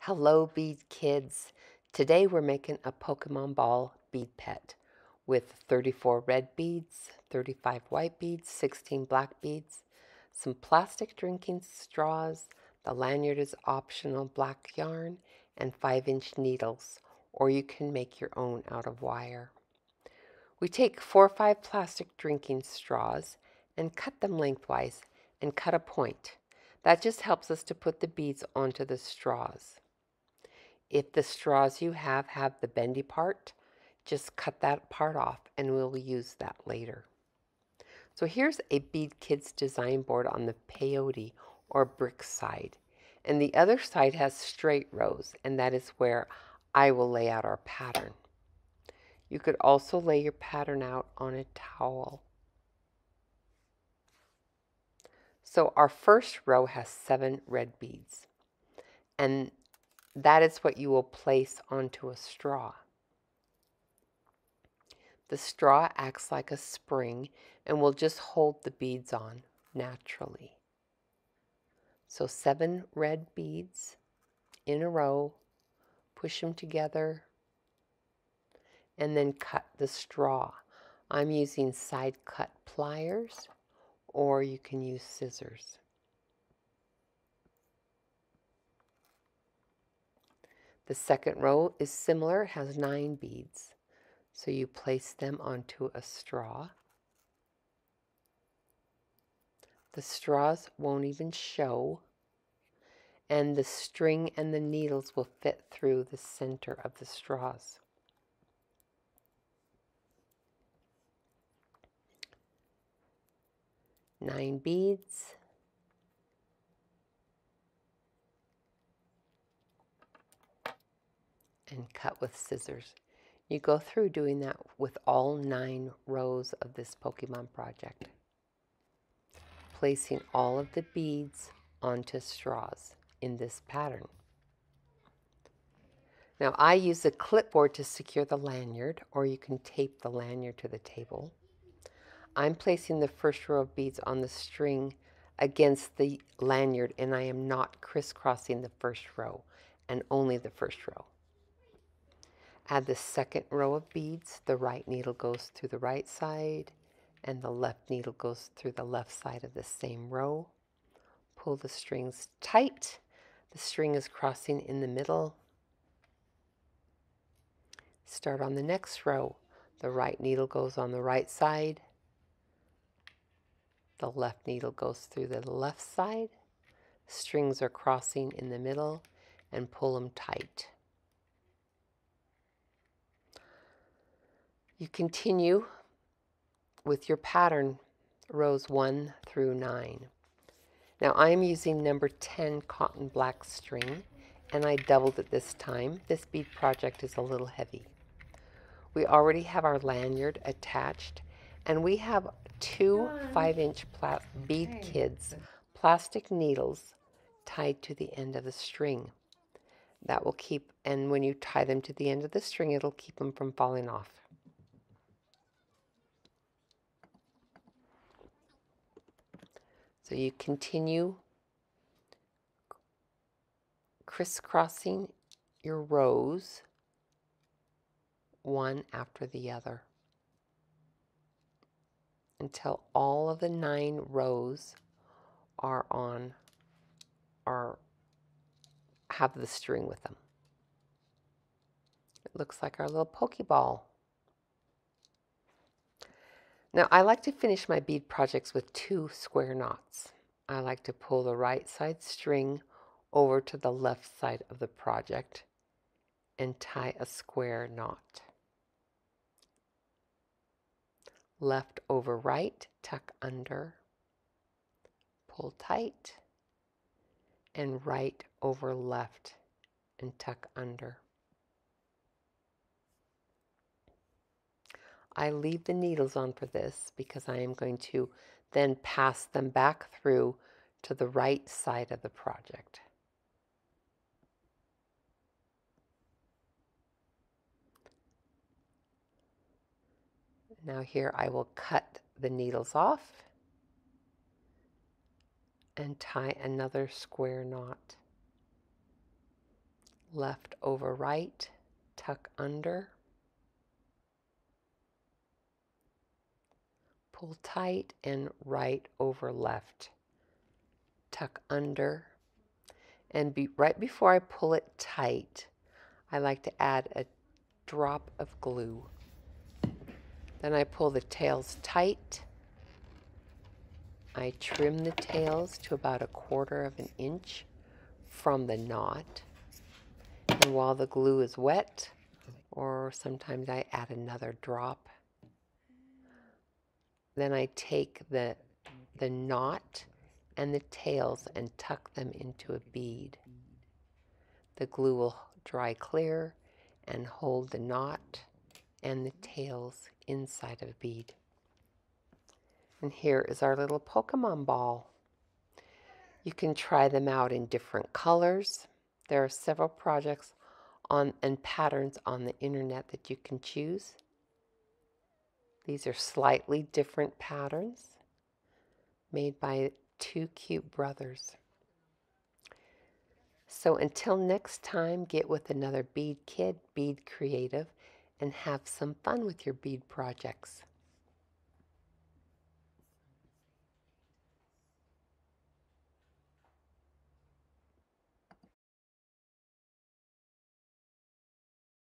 Hello bead kids. Today we're making a Pokemon Ball Bead Pet with 34 red beads, 35 white beads, 16 black beads, some plastic drinking straws, the lanyard is optional black yarn, and 5-inch needles, or you can make your own out of wire. We take 4 or 5 plastic drinking straws and cut them lengthwise and cut a point. That just helps us to put the beads onto the straws. If the straws you have the bendy part, just cut that part off and we'll use that later. So here's a Bead Kids design board on the peyote or brick side. And the other side has straight rows, and that is where I will lay out our pattern. You could also lay your pattern out on a towel. So our first row has 7 red beads, and that is what you will place onto a straw. The straw acts like a spring and will just hold the beads on naturally. So 7 red beads in a row, push them together, and then cut the straw. I'm using side cut pliers, or you can use scissors. The second row is similar, it has 9 beads. So you place them onto a straw. The straws won't even show, and the string and the needles will fit through the center of the straws. Nine beads. And cut with scissors. You go through doing that with all 9 rows of this Pokemon project, placing all of the beads onto straws in this pattern. Now I use a clipboard to secure the lanyard, or you can tape the lanyard to the table. I'm placing the first row of beads on the string against the lanyard, and I am not crisscrossing the first row, and only the first row. Add the second row of beads. The right needle goes through the right side, and the left needle goes through the left side of the same row. Pull the strings tight. The string is crossing in the middle. Start on the next row. The right needle goes on the right side. The left needle goes through the left side. Strings are crossing in the middle, and pull them tight. You continue with your pattern, rows 1 through 9. Now I'm using number 10 cotton black string, and I doubled it this time. This bead project is a little heavy. We already have our lanyard attached, and we have 2 5-inch Bead Kids plastic needles tied to the end of the string. That will keep, and when you tie them to the end of the string, it'll keep them from falling off. So you continue crisscrossing your rows one after the other until all of the 9 rows are have the string with them. It looks like our little Pokeball. Now I like to finish my bead projects with 2 square knots. I like to pull the right side string over to the left side of the project and tie a square knot. Left over right, tuck under, pull tight, and right over left and tuck under. I leave the needles on for this because I am going to then pass them back through to the right side of the project. Now here I will cut the needles off and tie another square knot. left over right, tuck under, pull tight, and right over left, tuck under. And right before I pull it tight, I like to add a drop of glue. Then I pull the tails tight. I trim the tails to about 1/4 of an inch from the knot. And while the glue is wet, or sometimes I add another drop, then I take the knot and the tails and tuck them into a bead. The glue will dry clear and hold the knot and the tails inside of a bead. And here is our little Pokemon ball. You can try them out in different colors. There are several projects and patterns on the internet that you can choose. These are slightly different patterns made by 2 cute brothers. So until next time, get with another bead kid, bead creative, and have some fun with your bead projects.